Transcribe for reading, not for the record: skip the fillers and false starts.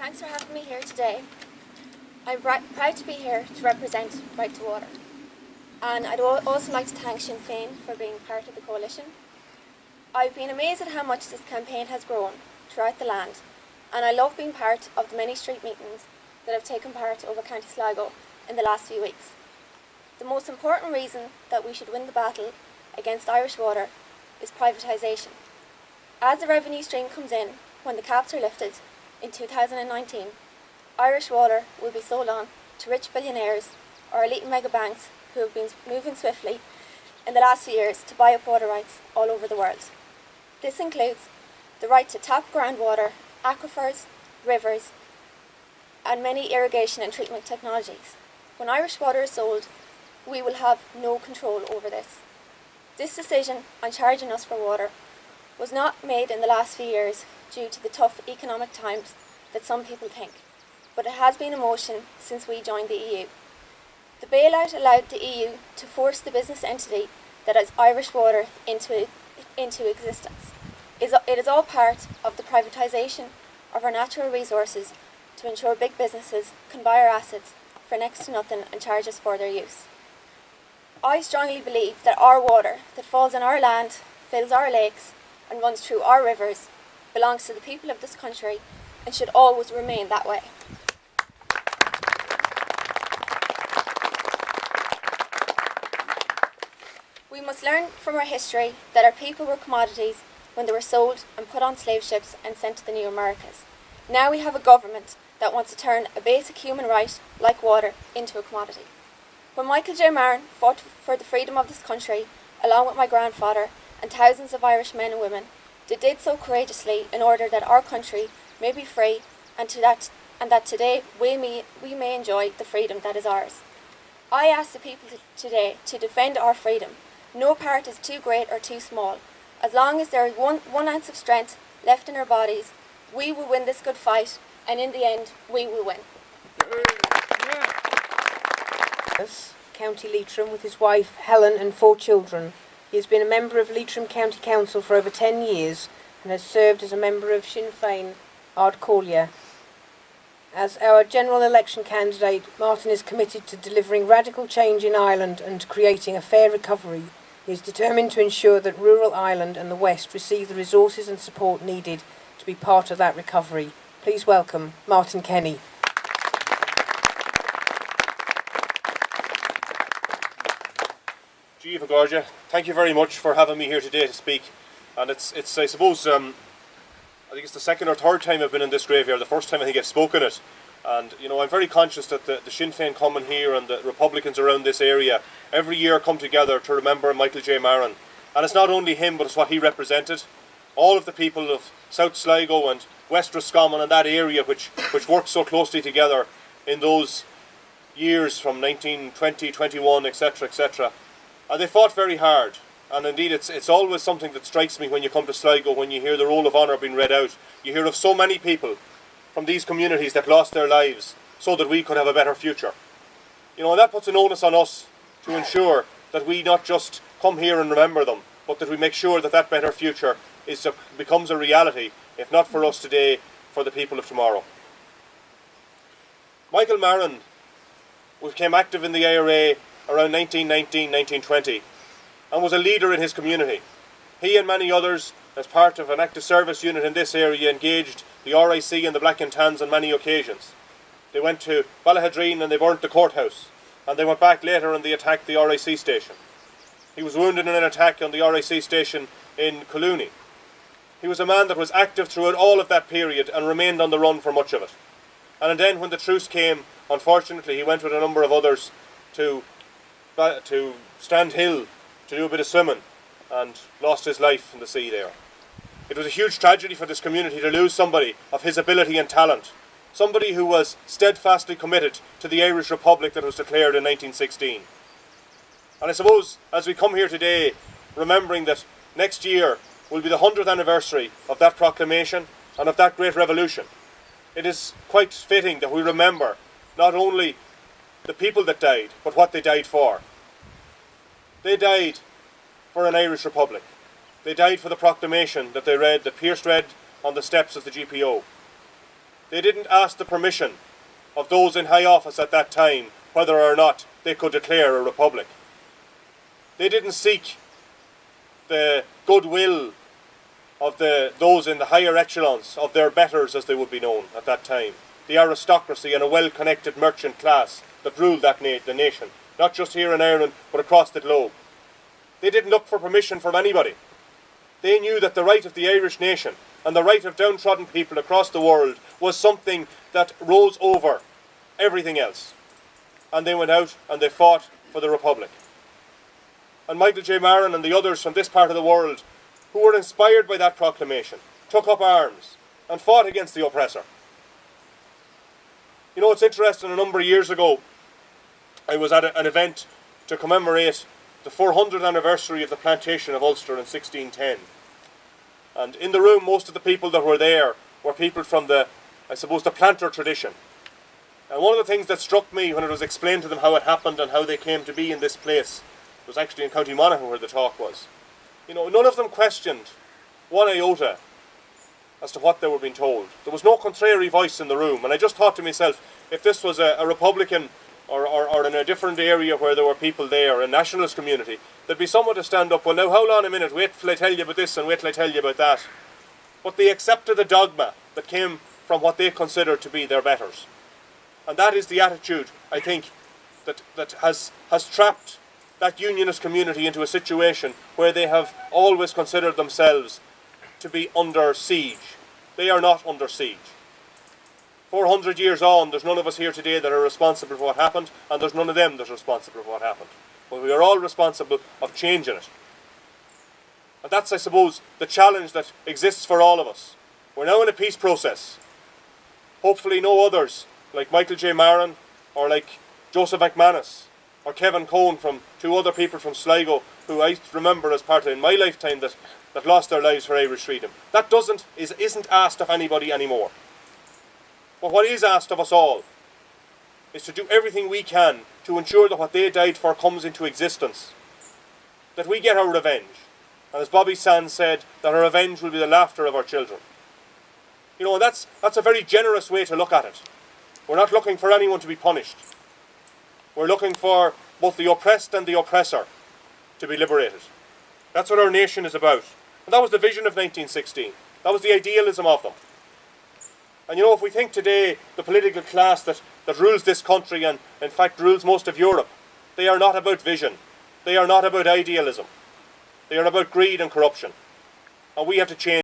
Thanks for having me here today. I'm proud to be here to represent Right2Water. And I'd also like to thank Sinn Féin for being part of the coalition. I've been amazed at how much this campaign has grown throughout the land, and I love being part of the many street meetings that have taken part over County Sligo in the last few weeks. The most important reason that we should win the battle against Irish water is privatisation. As the revenue stream comes in when the caps are lifted in 2019, Irish water will be sold on to rich billionaires or elite mega banks who have been moving swiftly in the last few years to buy up water rights all over the world. This includes the right to tap groundwater, aquifers, rivers, and many irrigation and treatment technologies. When Irish water is sold, we will have no control over this. This decision on charging us for water was not made in the last few years due to the tough economic times that some people think, but it has been in motion since we joined the EU. The bailout allowed the EU to force the business entity that is Irish water into existence. It is all part of the privatisation of our natural resources to ensure big businesses can buy our assets for next to nothing and charge us for their use. I strongly believe that our water that falls on our land, fills our lakes and runs through our rivers belongs to the people of this country and should always remain that way. We must learn from our history that our people were commodities when they were sold and put on slave ships and sent to the New Americas. Now we have a government that wants to turn a basic human right, like water, into a commodity. When Michael J. Marren fought for the freedom of this country, along with my grandfather and thousands of Irish men and women, they did so courageously in order that our country may be free and that today we may enjoy the freedom that is ours. I ask the people today to defend our freedom. No part is too great or too small. As long as there is one ounce of strength left in our bodies, we will win this good fight, and in the end, we will win. County Leitrim with his wife Helen and 4 children. He has been a member of Leitrim County Council for over 10 years and has served as a member of Sinn Féin Ard Comhairle. As our general election candidate, Martin is committed to delivering radical change in Ireland and creating a fair recovery. He is determined to ensure that rural Ireland and the West receive the resources and support needed to be part of that recovery. Please welcome Martin Kenny. Gee, Gorgia, thank you very much for having me here today to speak. And it's I suppose, I think it's the second or third time I've been in this graveyard. The first time I think I've spoken it. And, you know, I'm very conscious that the Sinn Féin coming here and the Republicans around this area every year come together to remember Michael J. Marren. And it's not only him, but it's what he represented. All of the people of South Sligo and West Roscommon and that area which worked so closely together in those years from 1920, 21, etc., etc. And they fought very hard. And indeed, it's always something that strikes me when you come to Sligo, when you hear the Roll of Honour being read out. You hear of so many people from these communities that lost their lives so that we could have a better future. You know, and that puts an onus on us to ensure that we not just come here and remember them, but that we make sure that that better future becomes a reality, if not for us today, for the people of tomorrow. Michael Marren became active in the IRA around 1919, 1920, and was a leader in his community. He and many others, as part of an active service unit in this area, engaged the RIC and the Black and Tans on many occasions. They went to Ballahadreen and they burnt the courthouse, and they went back later and they attacked the RIC station. He was wounded in an attack on the RIC station in Collooney. He was a man that was active throughout all of that period and remained on the run for much of it. And then when the truce came, unfortunately he went with a number of others to Strand Hill to do a bit of swimming and lost his life in the sea there. It was a huge tragedy for this community to lose somebody of his ability and talent, somebody who was steadfastly committed to the Irish Republic that was declared in 1916. And I suppose as we come here today, remembering that next year will be the 100th anniversary of that proclamation and of that great revolution, it is quite fitting that we remember not only the people that died, but what they died for. They died for an Irish Republic. They died for the proclamation that they read, that Pearse read on the steps of the GPO. They didn't ask the permission of those in high office at that time whether or not they could declare a republic. They didn't seek the goodwill of those in the higher echelons, of their betters as they would be known at that time, the aristocracy and a well-connected merchant class that ruled the nation, not just here in Ireland but across the globe. They didn't look for permission from anybody. They knew that the right of the Irish nation and the right of downtrodden people across the world was something that rose over everything else. And they went out and they fought for the Republic. And Michael J. Marren and the others from this part of the world who were inspired by that proclamation took up arms and fought against the oppressor. You know, it's interesting, a number of years ago I was at an event to commemorate the 400th anniversary of the plantation of Ulster in 1610. And in the room, most of the people that were there were people from the planter tradition. And one of the things that struck me when it was explained to them how it happened and how they came to be in this place, it was actually in County Monaghan where the talk was. You know, none of them questioned one iota as to what they were being told. There was no contrary voice in the room, and I just thought to myself, if this was a Republican or in a different area where there were people there, a nationalist community, there'd be someone to stand up, well now hold on a minute, wait till I tell you about this and wait till I tell you about that. But they accepted the dogma that came from what they considered to be their betters. And that is the attitude, I think, that has trapped that unionist community into a situation where they have always considered themselves to be under siege. They are not under siege. 400 years on, there's none of us here today that are responsible for what happened, and there's none of them that are responsible for what happened. But we are all responsible of changing it. And that's, I suppose, the challenge that exists for all of us. We're now in a peace process. Hopefully no others, like Michael J. Marren, or like Joseph McManus, or Kevin Cohn, from two other people from Sligo, who I remember as part of in my lifetime that lost their lives for Irish freedom. That isn't asked of anybody anymore. But what is asked of us all is to do everything we can to ensure that what they died for comes into existence. That we get our revenge. And as Bobby Sands said, that our revenge will be the laughter of our children. You know, and that's a very generous way to look at it. We're not looking for anyone to be punished. We're looking for both the oppressed and the oppressor to be liberated. That's what our nation is about. And that was the vision of 1916. That was the idealism of them. And you know, if we think today, the political class that rules this country and in fact rules most of Europe, they are not about vision. They are not about idealism. They are about greed and corruption. And we have to change.